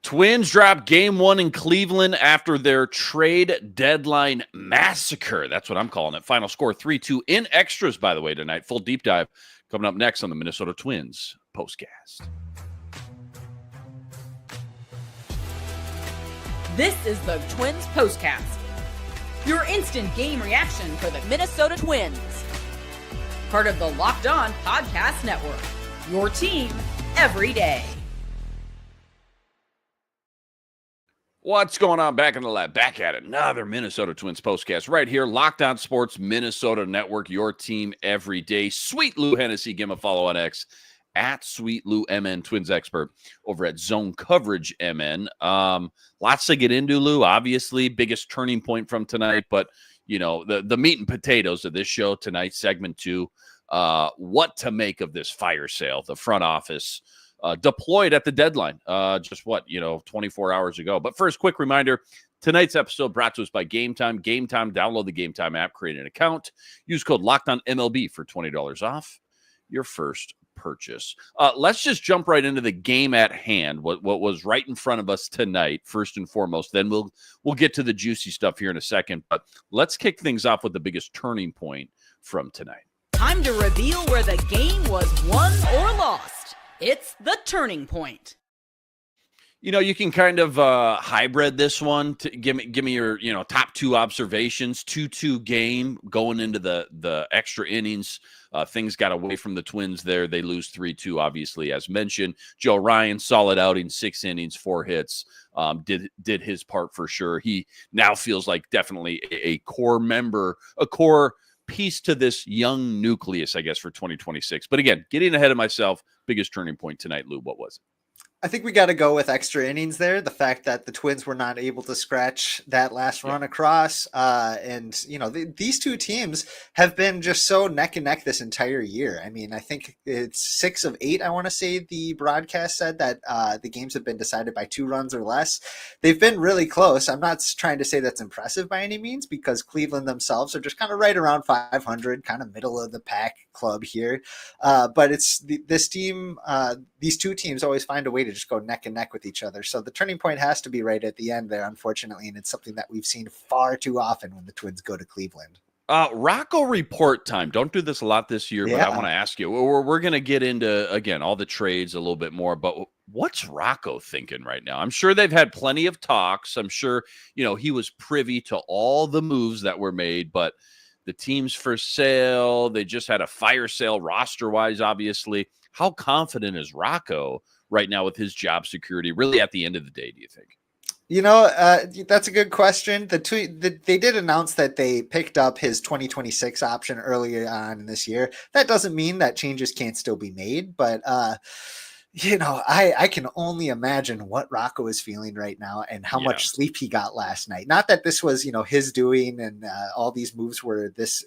Twins drop game one in Cleveland after their trade deadline massacre. That's what I'm calling it. Final score 3-2 in extras, by the way, tonight. Full deep dive coming up next on the Minnesota Twins postcast. This is the Twins postcast. Your instant game reaction for the Minnesota Twins. Part of the Locked On Podcast Network. Your team every day. What's going on back in the lab? Back at it. Another Minnesota Twins postcast right here. Locked On Sports Minnesota Network, your team every day. Sweet Lou Hennessy, give him a follow on X at Sweet Lou MN, Twins expert over at Zone Coverage MN. Lots to get into, Lou. Obviously, biggest turning point from tonight, but you know, the meat and potatoes of this show tonight, segment 2. What to make of this fire sale, the front office deployed at the deadline, just 24 hours ago. But first, quick reminder, tonight's episode brought to us by Game Time. Game Time, download the Game Time app, create an account, use code LOCKEDONMLB for $20 off your first purchase. Let's just jump right into the game at hand, what was right in front of us tonight, first and foremost. Then we'll get to the juicy stuff here in a second, but let's kick things off with the biggest turning point from tonight. Time to reveal where the game was won or lost. It's the turning point. You know, you can kind of hybrid this one. To give me your top 2 observations. 2-2 game going into the extra innings. Things got away from the Twins there. They lose 3-2, obviously, as mentioned. Joe Ryan, solid outing, 6 innings, 4 hits. Did his part for sure. He now feels like definitely a core member, a core piece to this young nucleus, I guess, for 2026. But again, getting ahead of myself, biggest turning point tonight, Lou, what was it? I think we got to go with extra innings there. The fact that the Twins were not able to scratch that last run across. These two teams have been just so neck and neck this entire year. I mean, I think it's 6 of 8. I want to say the broadcast said that the games have been decided by 2 runs or less. They've been really close. I'm not trying to say that's impressive by any means, because Cleveland themselves are just kind of right around 500, kind of middle of the pack club here. But it's this team, these two teams always find a way to just go neck and neck with each other. So the turning point has to be right at the end there, unfortunately. And it's something that we've seen far too often when the Twins go to Cleveland. Rocco report time. Don't do this a lot this year, but I want to ask you, we're going to get into, again, all the trades a little bit more, but what's Rocco thinking right now? I'm sure they've had plenty of talks. I'm sure, he was privy to all the moves that were made, but the teams for sale, they just had a fire sale roster-wise, obviously. How confident is Rocco right now with his job security, really at the end of the day, do you think? That's a good question. They did announce that they picked up his 2026 option earlier on in this year. That doesn't mean that changes can't still be made, but I can only imagine what Rocco is feeling right now and how much sleep he got last night. Not that this was, his doing and all these moves were this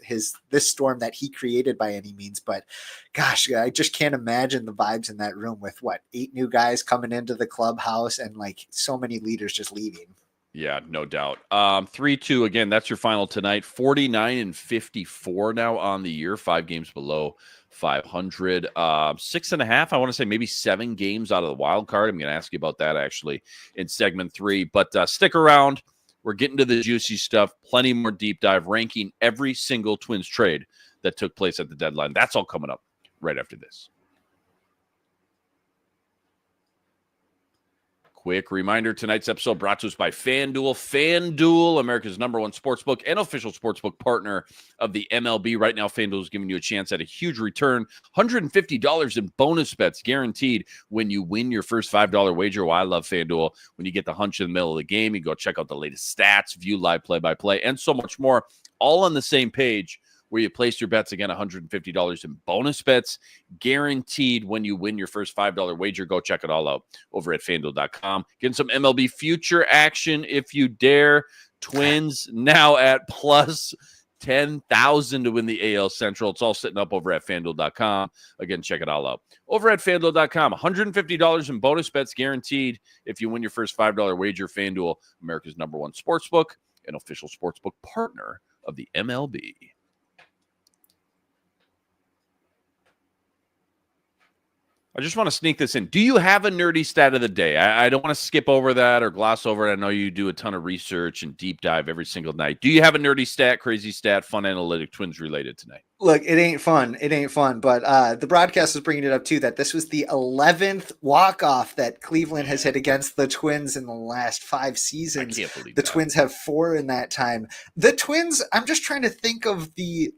storm that he created by any means, but gosh, I just can't imagine the vibes in that room with 8 new guys coming into the clubhouse and so many leaders just leaving. Yeah, no doubt. 3-2 again. That's your final tonight. 49-54 now on the year. 5 games below 500. 6.5. I want to say maybe 7 games out of the wild card. I'm going to ask you about that actually in segment 3. But stick around. We're getting to the juicy stuff. Plenty more deep dive, ranking every single Twins trade that took place at the deadline. That's all coming up right after this. Quick reminder, tonight's episode brought to us by FanDuel. FanDuel, America's #1 sportsbook and official sportsbook partner of the MLB. Right now, FanDuel is giving you a chance at a huge return. $150 in bonus bets guaranteed when you win your first $5 wager. Well, I love FanDuel. When you get the hunch in the middle of the game, you go check out the latest stats, view live play-by-play, and so much more, all on the same page, where you place your bets. Again, $150 in bonus bets guaranteed when you win your first $5 wager. Go check it all out over at FanDuel.com. Getting some MLB future action if you dare. Twins now at plus 10,000 to win the AL Central. It's all sitting up over at FanDuel.com. Again, check it all out. Over at FanDuel.com, $150 in bonus bets guaranteed if you win your first $5 wager. FanDuel, America's #1 sportsbook and official sportsbook partner of the MLB. I just want to sneak this in. Do you have a nerdy stat of the day? I don't want to skip over that or gloss over it. I know you do a ton of research and deep dive every single night. Do you have a nerdy stat, crazy stat, fun analytic, Twins related tonight? Look, it ain't fun. It ain't fun. But the broadcast was bringing it up too, that this was the 11th walk-off that Cleveland has hit against the Twins in the last 5 seasons. I can't believe the that. Twins have 4 in that time. The Twins, I'm just trying to think of the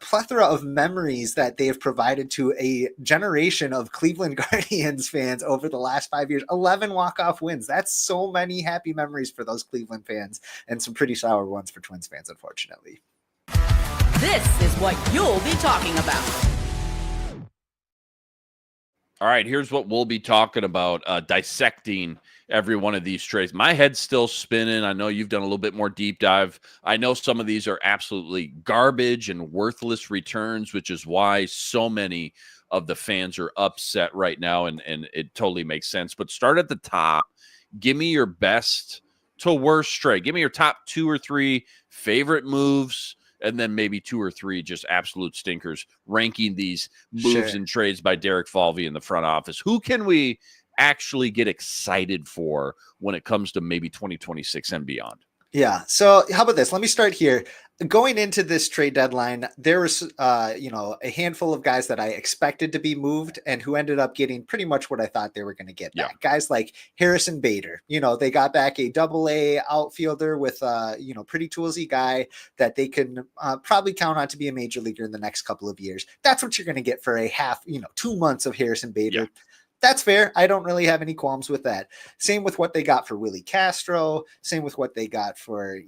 plethora of memories that they have provided to a generation of Cleveland Guardians fans over the last 5 years. 11 walk-off wins. That's so many happy memories for those Cleveland fans, and some pretty sour ones for Twins fans, unfortunately. This is what you'll be talking about. All right, here's what we'll be talking about, dissecting every one of these trades. My head's still spinning. I know you've done a little bit more deep dive. I know some of these are absolutely garbage and worthless returns, which is why so many of the fans are upset right now, and it totally makes sense. But start at the top. Give me your best to worst trade. Give me your top 2 or 3 favorite moves, and then maybe 2 or 3 just absolute stinkers, ranking these moves and trades by Derek Falvey in the front office. Who can we actually get excited for when it comes to maybe 2026 and beyond? Yeah. So how about this? Let me start here. Going into this trade deadline, there was, a handful of guys that I expected to be moved and who ended up getting pretty much what I thought they were going to get back. Yeah. Guys like Harrison Bader, they got back a AA outfielder with pretty toolsy guy that they can probably count on to be a major leaguer in the next couple of years. That's what you're going to get for a 2 months of Harrison Bader. Yeah. That's fair. I don't really have any qualms with that. Same with what they got for Willie Castro. Same with what they got for,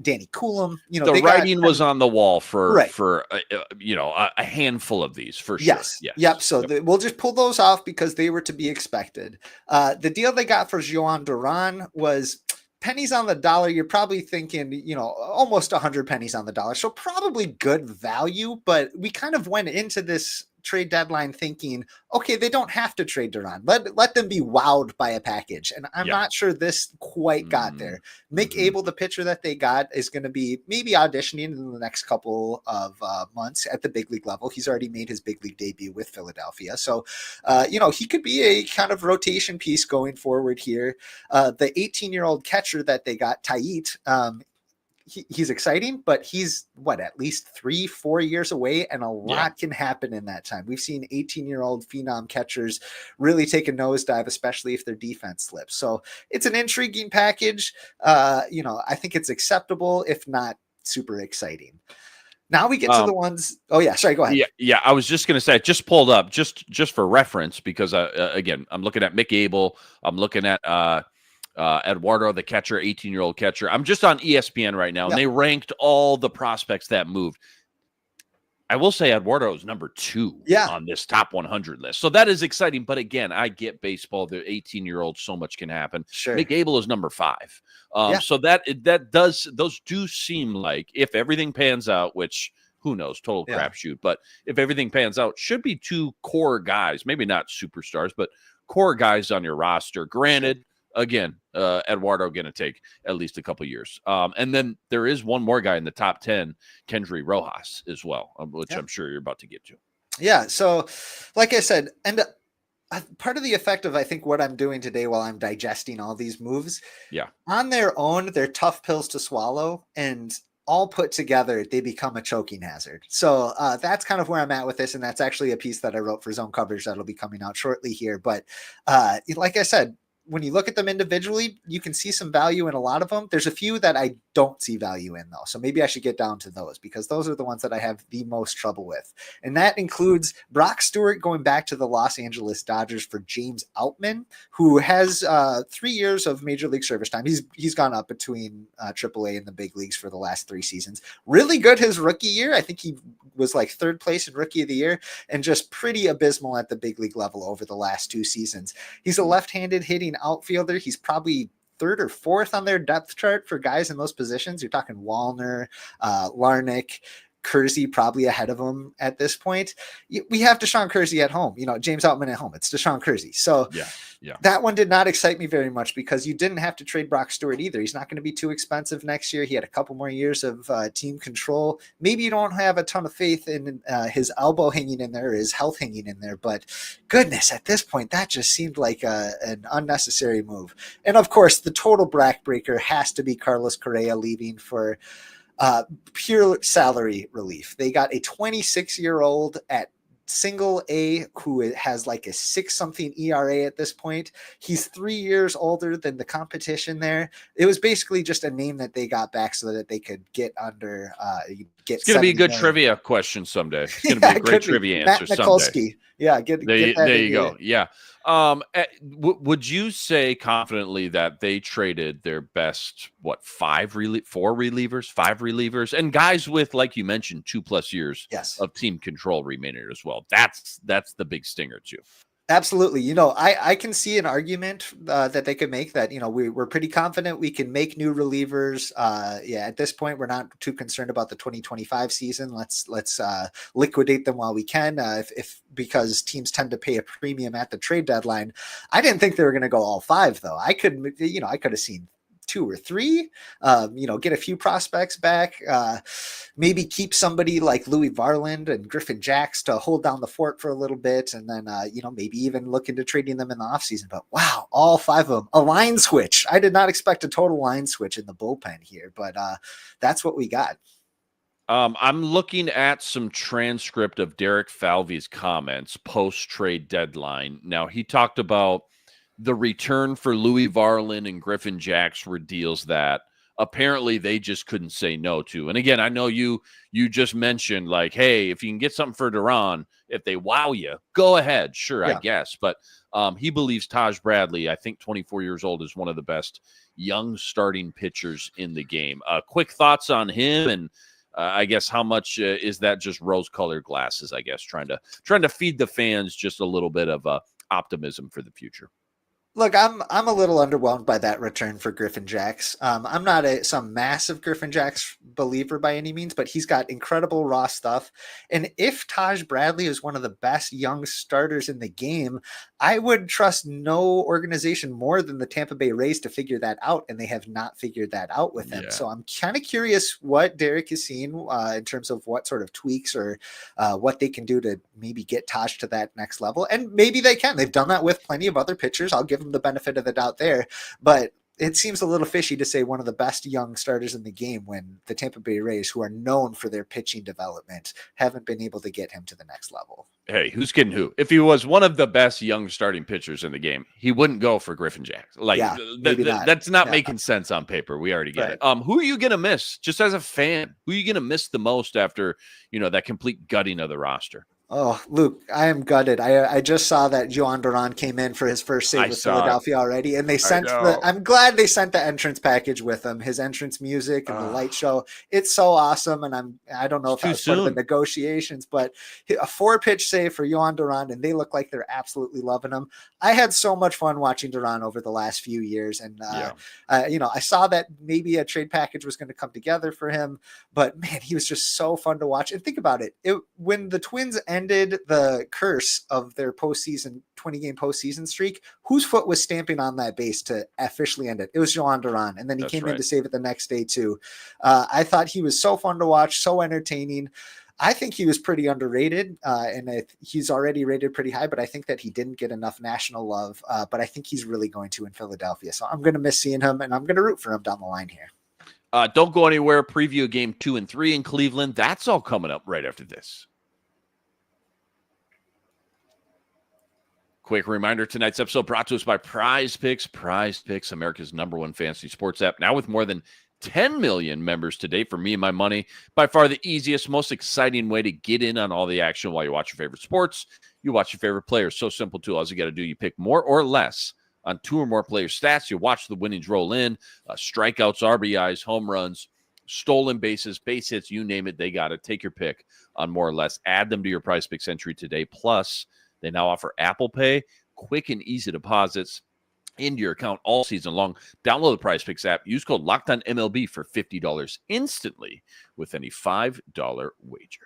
Danny Coulomb. The writing was on the wall for a handful of these for sure. Yes. Yep. So we'll just pull those off because they were to be expected. The deal they got for Joan Duran was pennies on the dollar. You're probably thinking, almost 100 pennies on the dollar. So probably good value, but we kind of went into this trade deadline thinking, okay, they don't have to trade Duran. Let them be wowed by a package. And I'm not sure this quite got there. Mick Abel, the pitcher that they got, is going to be maybe auditioning in the next couple of months at the big league level. He's already made his big league debut with Philadelphia. So, he could be a kind of rotation piece going forward here. The 18-year-old catcher that they got, Tait, he's exciting, but he's at least 3-4 years away, and a lot can happen in that time. We've seen 18-year-old phenom catchers really take a nosedive, especially if their defense slips. So it's an intriguing package. I think it's acceptable, if not super exciting. Now we get to the ones. Oh yeah, sorry, go ahead. Yeah. I was just going to say, I just pulled up just for reference because again, I'm looking at Mick Abel. I'm looking at Eduardo, the catcher, 18-year-old catcher. I'm just on ESPN right now, and they ranked all the prospects that moved. I will say Eduardo is number 2 on this top 100 list. So that is exciting. But again, I get baseball. The 18-year-old, so much can happen. Sure. Mick Abel is number 5. So those do seem like, if everything pans out, which who knows, total crapshoot. But if everything pans out, should be 2 core guys, maybe not superstars, but core guys on your roster. Granted, again, Eduardo going to take at least a couple years. And then there is one more guy in the top 10, Kendry Rojas as well, which I'm sure you're about to get to. Yeah. So like I said, and part of the effect of, I think, what I'm doing today while I'm digesting all these moves, on their own, they're tough pills to swallow, and all put together, they become a choking hazard. So that's kind of where I'm at with this. And that's actually a piece that I wrote for Zone Coverage that'll be coming out shortly here. But like I said, when you look at them individually, you can see some value in a lot of them. There's a few that I don't see value in, though. So maybe I should get down to those, because those are the ones that I have the most trouble with. And that includes Brock Stewart going back to the Los Angeles Dodgers for James Outman, who has 3 years of major league service time. He's gone up between AAA and the big leagues for the last 3 seasons. Really good his rookie year. I think he was like 3rd place in rookie of the year, and just pretty abysmal at the big league level over the last 2 seasons. He's a left-handed hitting outfielder. He's probably 3rd or 4th on their depth chart for guys in those positions. You're talking Wallner, Larnick. Kersey probably ahead of him at this point. We have Deshaun Kersey at home, James Outman at home. It's Deshaun Kersey. So yeah. That one did not excite me very much because you didn't have to trade Brock Stewart either. He's not going to be too expensive next year. He had a couple more years of team control. Maybe you don't have a ton of faith in his elbow hanging in there, his health hanging in there, but goodness, at this point, that just seemed like an unnecessary move. And of course, the total backbreaker has to be Carlos Correa leaving for pure salary relief. They got a 26-year-old at single A who has like a 6-something ERA at this point. He's 3 years older than the competition there. It was basically just a name that they got back so that they could get under it's going to be a good trivia question someday. It's going to be a great trivia answer someday. Yeah, there you go. Yeah. Would you say confidently that they traded their best, 5 relievers, and guys with, like you mentioned, 2+ years of team control remaining as well? That's the big stinger too. Absolutely. I can see an argument that they could make that, we're pretty confident we can make new relievers. At this point, we're not too concerned about the 2025 season. Let's liquidate them while we can, because teams tend to pay a premium at the trade deadline. I didn't think they were going to go all 5 though. I could have seen 2 or 3, get a few prospects back, maybe keep somebody like Louis Varland and Griffin Jacks to hold down the fort for a little bit. And then, maybe even look into trading them in the offseason. But wow, all 5 of them, a line switch. I did not expect a total line switch in the bullpen here, but that's what we got. I'm looking at some transcript of Derek Falvey's comments post-trade deadline. Now, he talked about the return for Louis Varland and Griffin Jacks were deals that apparently they just couldn't say no to. And again, I know you just mentioned like, hey, if you can get something for Duran, if they wow you, go ahead. Sure, yeah. I guess. But he believes Taj Bradley, I think 24 years old, is one of the best young starting pitchers in the game. Quick thoughts on him, and I guess how much is that just rose-colored glasses, I guess, trying to feed the fans just a little bit of optimism for the future. Look, I'm a little underwhelmed by that return for Griffin Jacks. I'm not some massive Griffin Jacks believer by any means, but he's got incredible raw stuff. And if Taj Bradley is one of the best young starters in the game, I would trust no organization more than the Tampa Bay Rays to figure that out, and they have not figured that out with him. Yeah. So I'm kind of curious what Derek is seeing in terms of what sort of tweaks or what they can do to maybe get Taj to that next level. And maybe they can. They've done that with plenty of other pitchers. I'll give them the benefit of the doubt there, but it seems a little fishy to say one of the best young starters in the game when the Tampa Bay Rays, who are known for their pitching development, haven't been able to get him to the next level. Hey, who's kidding who? If he was one of the best young starting pitchers in the game, he wouldn't go for Griffin Jacks. That's not making sense on paper. We already get it. Who are you going to miss just as a fan? Who are you going to miss the most after, that complete gutting of the roster? Oh, Luke, I am gutted. I just saw that Joan Duran came in for his first save with Philadelphia already, and they sent I'm glad they sent the entrance package with him, his entrance music and the light show. It's so awesome, and I don't know if that was part of the negotiations, but a 4-pitch save for Joan Duran, and they look like they're absolutely loving him. I had so much fun watching Duran over the last few years, and I saw that maybe a trade package was going to come together for him, but man, he was just so fun to watch. And think about it, when the Twins ended the curse of their 20-game postseason streak, whose foot was stamping on that base to officially end it? It was Joan Duran, and then he came in to save it the next day too. I thought he was so fun to watch, so entertaining. I think he was pretty underrated, and he's already rated pretty high, but I think that he didn't get enough national love, but I think he's really going to in Philadelphia. So I'm going to miss seeing him, and I'm going to root for him down the line here. Don't go anywhere. Preview game 2 and 3 in Cleveland. That's all coming up right after this. Quick reminder, tonight's episode brought to us by Prize Picks. Prize Picks, America's #1 fantasy sports app, now with more than 10 million members today. For me and my money, by far the easiest, most exciting way to get in on all the action while you watch your favorite sports. You watch your favorite players. So simple, too. All you got to do, you pick more or less on 2 or more player stats. You watch the winnings roll in, strikeouts, RBIs, home runs, stolen bases, base hits, you name it, they got it. Take your pick on more or less. Add them to your Prize Picks entry today. Plus, they now offer Apple Pay, quick and easy deposits, into your account all season long. Download the Prize Picks app. Use code LOCKEDONMLB for $50 instantly with any $5 wager.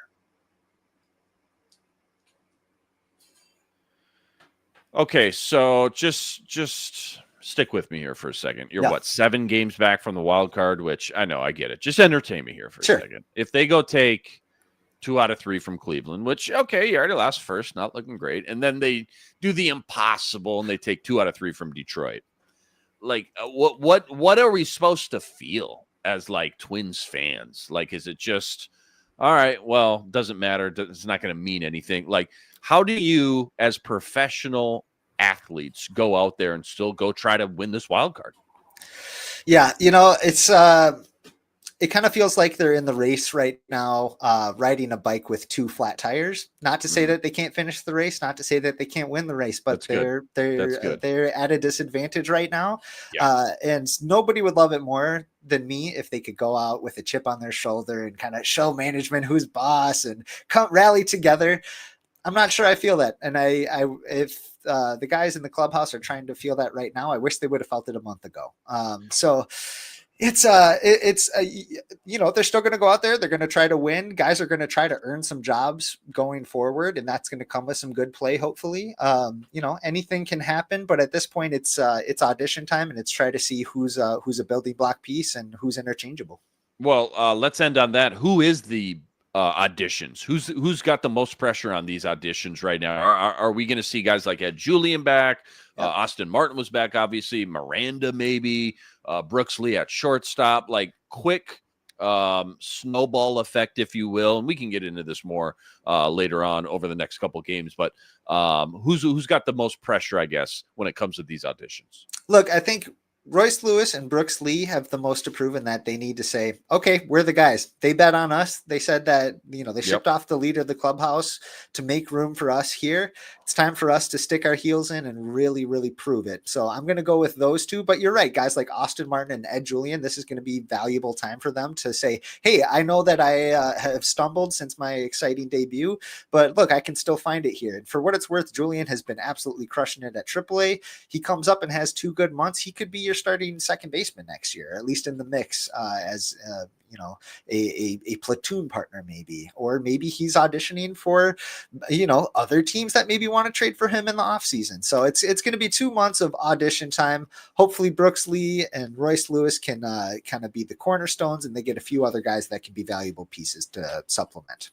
Okay, so just stick with me here for a second. You're what, 7 games back from the wild card, which I know, I get it. Just entertain me here for a second. If they go take 2 out of 3 from Cleveland, which, okay, you already lost first, not looking great. And then they do the impossible and they take 2 out of 3 from Detroit. Like, what are we supposed to feel as like Twins fans? Like, is it just, all right, well, doesn't matter. It's not going to mean anything. Like, how do you, as professional athletes, go out there and still go try to win this wild card? Yeah, it's it kind of feels like they're in the race right now, riding a bike with 2 flat tires. Not to say that they can't finish the race, not to say that they can't win the race, but they're at a disadvantage right now. Yeah. And nobody would love it more than me if they could go out with a chip on their shoulder and kind of show management who's boss and come rally together. I'm not sure I feel that. And if the guys in the clubhouse are trying to feel that right now, I wish they would have felt it a month ago. So they're still going to go out there. They're going to try to win. Guys are going to try to earn some jobs going forward, and that's going to come with some good play. Hopefully, anything can happen, but at this point it's audition time, and it's try to see who's a building block piece and who's interchangeable. Well, let's end on that. Who is the auditions? Who's got the most pressure on these auditions right now? Are we going to see guys like Ed Julian back? Yep. Austin Martin was back, obviously. Miranda, maybe. Brooks Lee at shortstop. Like, quick snowball effect, if you will. And we can get into this more later on over the next couple games. But who's got the most pressure, I guess, when it comes to these auditions? Look, I think Royce Lewis and Brooks Lee have the most to prove in that they need to say, okay, we're the guys. They bet on us. They said that, they shipped off the leader of the clubhouse to make room for us here. It's time for us to stick our heels in and really, really prove it. So I'm going to go with those 2, but you're right. Guys like Austin Martin and Ed Julian, this is going to be valuable time for them to say, hey, I know that I have stumbled since my exciting debut, but look, I can still find it here. And for what it's worth, Julian has been absolutely crushing it at AAA. He comes up and has 2 good months. He could be your starting second baseman next year, at least in the mix as a platoon partner, maybe, or maybe he's auditioning for, other teams that maybe want to trade for him in the off season. So it's going to be 2 months of audition time. Hopefully Brooks Lee and Royce Lewis can kind of be the cornerstones, and they get a few other guys that can be valuable pieces to supplement.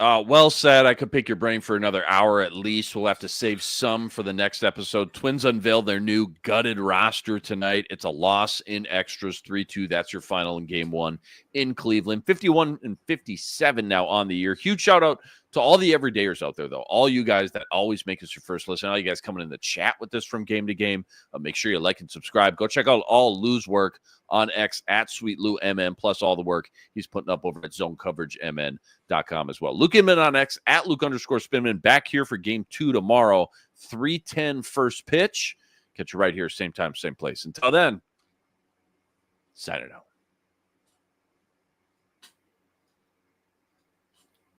Well said. I could pick your brain for another hour at least. We'll have to save some for the next episode. Twins unveiled their new gutted roster tonight. It's a loss in extras, 3-2. That's your final in game 1 in Cleveland. 51-57 now on the year. Huge shout out to all the everydayers out there, though. All you guys that always make us your first listen. All you guys coming in the chat with us from game to game. Make sure you like and subscribe. Go check out all Lou's work on X at Sweet Lou MN, plus all the work he's putting up over at ZoneCoverageMN.com as well. Luke Inman on X at Luke_Spinman. Back here for game 2 tomorrow, 3:10 first pitch. Catch you right here, same time, same place. Until then, sign it out.